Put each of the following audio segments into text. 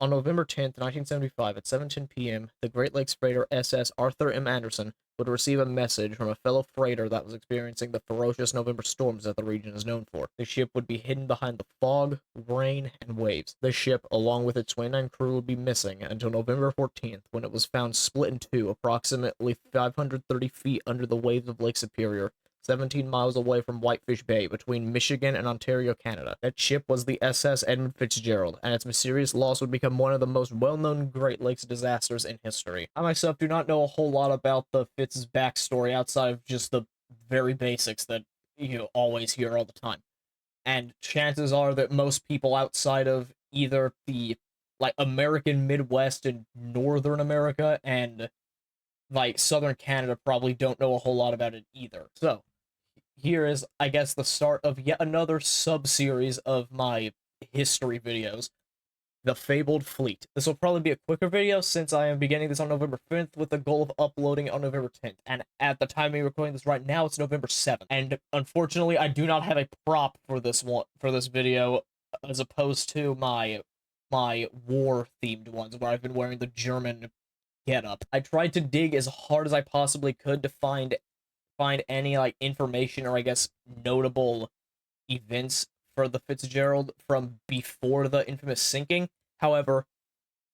On November 10th, 1975, at 7:10 p.m., the Great Lakes freighter SS Arthur M. Anderson would receive a message from a fellow freighter that was experiencing the ferocious November storms that the region is known for. The ship would be hidden behind the fog, rain, and waves. The ship, along with its 29 crew, would be missing until November 14th, when it was found split in two, approximately 530 feet under the waves of Lake Superior, 17 miles away from Whitefish Bay, between Michigan and Ontario, Canada. That ship was the SS Edmund Fitzgerald, and its mysterious loss would become one of the most well-known Great Lakes disasters in history. I myself do not know a whole lot about the Fitz's backstory outside of just the very basics that you always hear all the time. And chances are that most people outside of either the American Midwest and Northern America and Southern Canada probably don't know a whole lot about it either. So, here is, I guess, the start of yet another sub-series of my history videos, the Fabled Fleet. This will probably be a quicker video since I am beginning this on November 5th with the goal of uploading it on November 10th. And at the time of recording this right now, it's November 7th. And unfortunately, I do not have a prop for this video, as opposed to my war-themed ones, where I've been wearing the German getup. I tried to dig as hard as I possibly could to find any information or I guess notable events for the Fitzgerald from before the infamous sinking. However,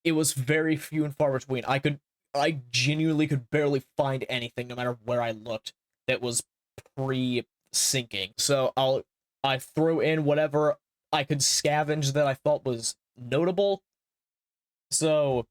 it was very few and far between. I genuinely could barely find anything, no matter where I looked, that was pre-sinking. So I threw in whatever I could scavenge that I thought was notable. So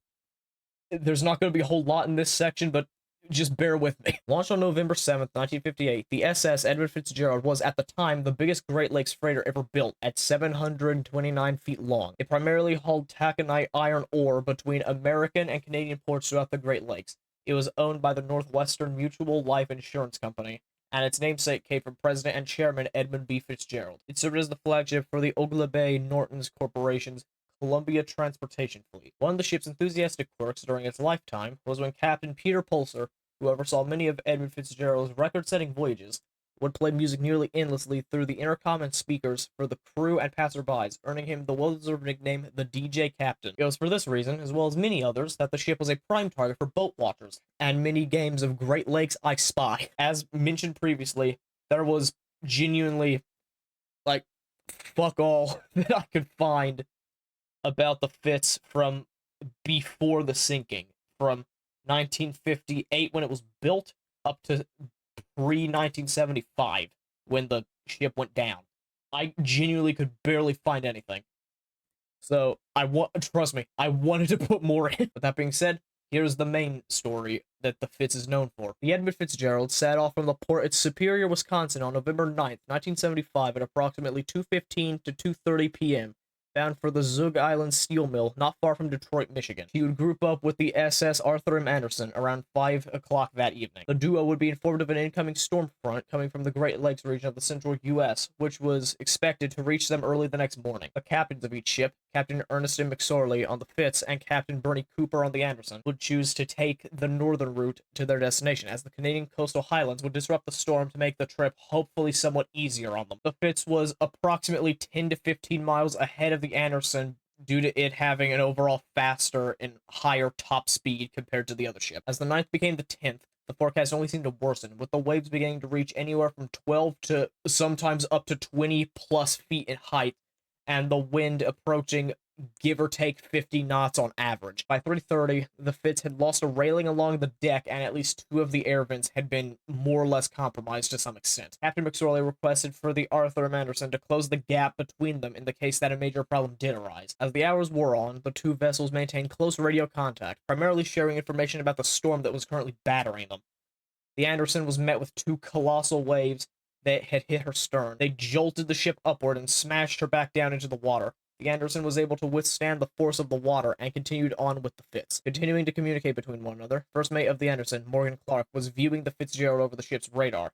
there's not going to be a whole lot in this section, but just bear with me. Launched on November 7th, 1958, the SS Edmund Fitzgerald was at the time the biggest Great Lakes freighter ever built at 729 feet long. It primarily hauled taconite iron ore between American and Canadian ports throughout the Great Lakes. It was owned by the Northwestern Mutual Life Insurance Company, and its namesake came from President and Chairman Edmund B. Fitzgerald. It served as the flagship for the Oglebay Norton's Corporation's Columbia Transportation Fleet. One of the ship's enthusiastic quirks during its lifetime was when Captain Peter Pulser, who oversaw many of Edmund Fitzgerald's record-setting voyages, would play music nearly endlessly through the intercom and speakers for the crew and passerbys, earning him the well-deserved nickname the DJ Captain. It was for this reason, as well as many others, that the ship was a prime target for boat watchers and many games of Great Lakes I Spy. As mentioned previously, there was genuinely, fuck all that I could find about the Fitz from before the sinking, from 1958 when it was built up to pre-1975 when the ship went down. I genuinely could barely find anything. So trust me, I wanted to put more in. With that being said, here's the main story that the Fitz is known for. The Edmund Fitzgerald set off from the port at Superior, Wisconsin on November 9th, 1975 at approximately 2:15 to 2:30 p.m. bound for the Zug Island Steel Mill, not far from Detroit, Michigan. He would group up with the SS Arthur M. Anderson around 5 o'clock that evening. The duo would be informed of an incoming storm front coming from the Great Lakes region of the central U.S., which was expected to reach them early the next morning. The captains of each ship, Captain Ernest M. McSorley on the Fitz and Captain Bernie Cooper on the Anderson, would choose to take the northern route to their destination, as the Canadian coastal highlands would disrupt the storm to make the trip hopefully somewhat easier on them. The Fitz was approximately 10 to 15 miles ahead of the Anderson due to it having an overall faster and higher top speed compared to the other ship. As the ninth became the 10th, the forecast only seemed to worsen, with the waves beginning to reach anywhere from 12 to sometimes up to 20 plus feet in height, and the wind approaching give or take 50 knots on average. By 3:30, the Fitz had lost a railing along the deck, and at least two of the air vents had been more or less compromised to some extent. Captain McSorley requested for the Arthur M. Anderson to close the gap between them in the case that a major problem did arise. As the hours wore on, the two vessels maintained close radio contact, primarily sharing information about the storm that was currently battering them. The Anderson was met with two colossal waves that had hit her stern. They jolted the ship upward and smashed her back down into the water. The Anderson was able to withstand the force of the water and continued on with the Fitz. Continuing to communicate between one another, first mate of the Anderson, Morgan Clark, was viewing the Fitzgerald over the ship's radar.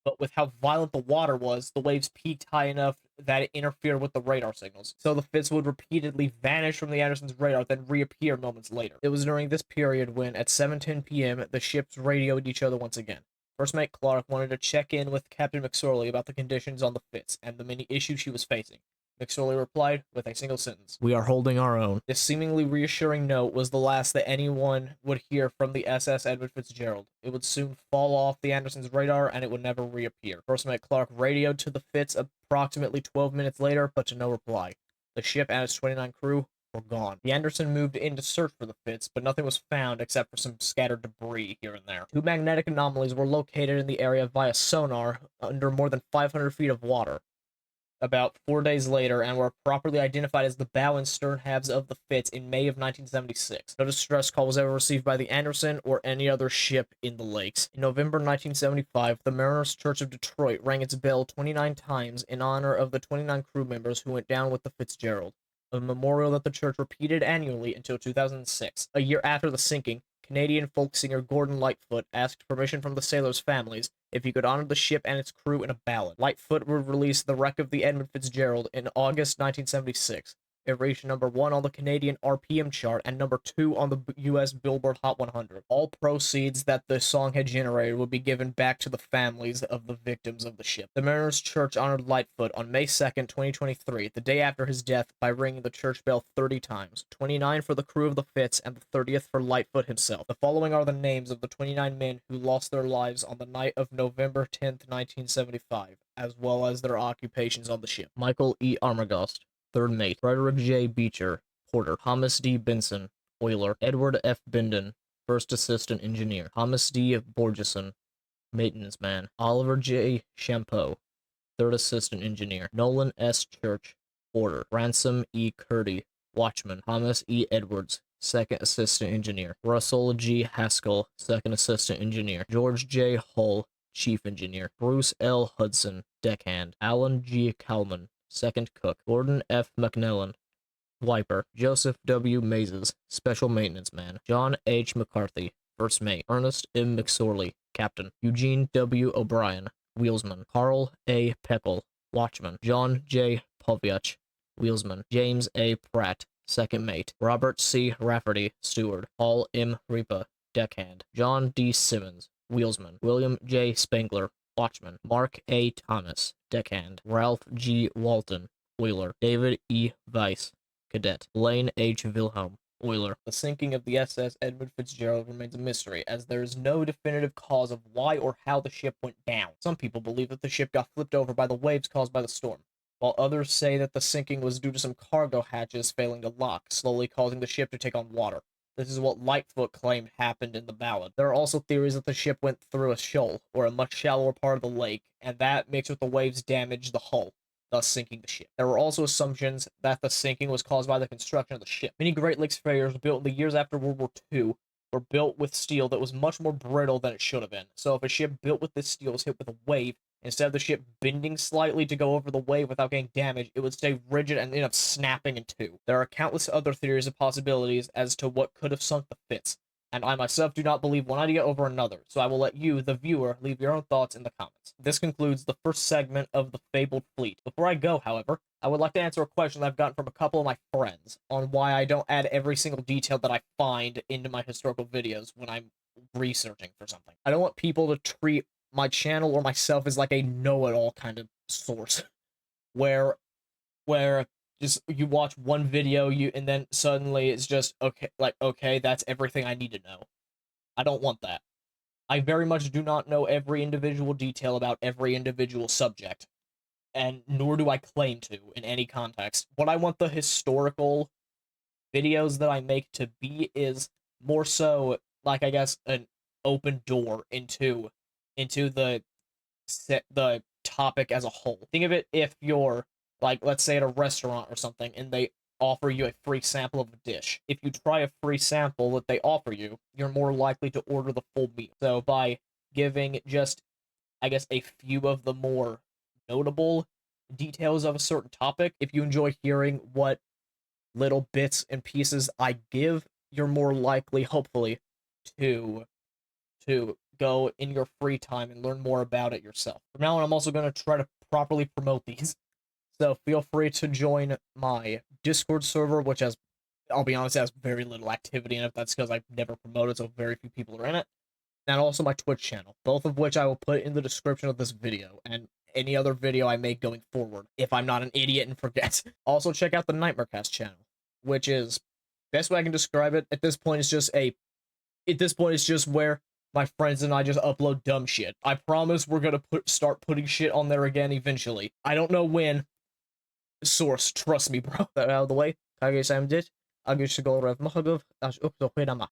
But with how violent the water was, the waves peaked high enough that it interfered with the radar signals. So the Fitz would repeatedly vanish from the Anderson's radar, then reappear moments later. It was during this period when, at 7:10 p.m., the ships radioed each other once again. First Mate Clark wanted to check in with Captain McSorley about the conditions on the Fitz and the many issues she was facing. McSorley replied with a single sentence: "We are holding our own." This seemingly reassuring note was the last that anyone would hear from the SS Edward Fitzgerald. It would soon fall off the Andersons' radar, and it would never reappear. First Mate Clark radioed to the Fitz approximately 12 minutes later, but to no reply. The ship and its 29 crew were gone. The Anderson moved in to search for the Fitz, but nothing was found except for some scattered debris here and there. Two magnetic anomalies were located in the area via sonar under more than 500 feet of water about 4 days later, and were properly identified as the bow and stern halves of the Fitz in May of 1976. No distress call was ever received by the Anderson or any other ship in the lakes. In November 1975, the Mariners Church of Detroit rang its bell 29 times in honor of the 29 crew members who went down with the Fitzgerald, a memorial that the church repeated annually until 2006. A year after the sinking, Canadian folk singer Gordon Lightfoot asked permission from the sailors' families if he could honor the ship and its crew in a ballad. Lightfoot would release The Wreck of the Edmund Fitzgerald in August 1976. It reached number 1 on the Canadian RPM chart and number 2 on the US Billboard Hot 100. All proceeds that the song had generated would be given back to the families of the victims of the ship. The Mariners Church honored Lightfoot on May 2nd, 2023, the day after his death, by ringing the church bell 30 times, 29 for the crew of the Fitz and the 30th for Lightfoot himself. The following are the names of the 29 men who lost their lives on the night of November 10th, 1975, as well as their occupations on the ship. Michael E. Armagost, third mate. Frederick J. Beecher, porter. Thomas D. Benson, oiler. Edward F. Bindon, first assistant engineer. Thomas D. Borgeson, maintenance man. Oliver J. Champeau, third assistant engineer. Nolan S. Church, porter. Ransom E. Curdy, watchman. Thomas E. Edwards, second assistant engineer. Russell G. Haskell, second assistant engineer. George J. Hull, chief engineer. Bruce L. Hudson, deckhand. Alan G. Kalman, second cook. Gordon F. McNellan, wiper. Joseph W. Mazes, special maintenance man. John H. McCarthy, first mate. Ernest M. McSorley, captain. Eugene W. O'Brien, wheelsman. Carl A. Peckle, watchman. John J. Poviach, wheelsman. James A. Pratt, second mate. Robert C. Rafferty, steward. Paul M. Ripa, deckhand. John D. Simmons, wheelsman. William J. Spangler, watchman. Mark A. Thomas, deckhand. Ralph G. Walton, oiler. David E. Weiss, cadet. Blaine H. Wilhelm, oiler. The sinking of the SS Edmund Fitzgerald remains a mystery, as there is no definitive cause of why or how the ship went down. Some people believe that the ship got flipped over by the waves caused by the storm, while others say that the sinking was due to some cargo hatches failing to lock, slowly causing the ship to take on water. This is what Lightfoot claimed happened in the ballad. There are also theories that the ship went through a shoal, or a much shallower part of the lake, and that mixed with the waves damaged the hull, thus sinking the ship. There were also assumptions that the sinking was caused by the construction of the ship. Many Great Lakes freighters built in the years after World War II were built with steel that was much more brittle than it should have been. So if a ship built with this steel was hit with a wave, instead of the ship bending slightly to go over the wave without getting damaged, it would stay rigid and end up snapping in two. There are countless other theories and possibilities as to what could have sunk the Fitz, and I myself do not believe one idea over another, so I will let you, the viewer, leave your own thoughts in the comments. This concludes the first segment of the Fabled Fleet. Before I go, however, I would like to answer a question that I've gotten from a couple of my friends on why I don't add every single detail that I find into my historical videos when I'm researching for something. I don't want people to treat my channel or myself as like a know-it-all kind of source, where just you watch one video and then suddenly it's just okay, that's everything I need to know. I don't want that. I very much do not know every individual detail about every individual subject, and nor do I claim to in any context. What I want the historical videos that I make to be is more so like, I guess, an open door into the topic as a whole. Think of it if you're, like, let's say at a restaurant or something, and they offer you a free sample of a dish. If you try a free sample that they offer you, you're more likely to order the full meal. So by giving just, I guess, a few of the more notable details of a certain topic, if you enjoy hearing what little bits and pieces I give, you're more likely, hopefully, to go in your free time and learn more about it yourself. From now on, I'm also going to try to properly promote these. So feel free to join my Discord server, which has, I'll be honest, has very little activity in it. That's because I've never promoted, so very few people are in it. And also my Twitch channel, both of which I will put in the description of this video. And any other video I make going forward, if I'm not an idiot and forget. Also, check out the Nightmarecast channel, which is, best way I can describe it, at this point, it's just where my friends and I just upload dumb shit. I promise we're gonna start putting shit on there again eventually. I don't know when. Source, trust me, bro. That out of the way. Kage-san dit. Agus go rev mahagov as up to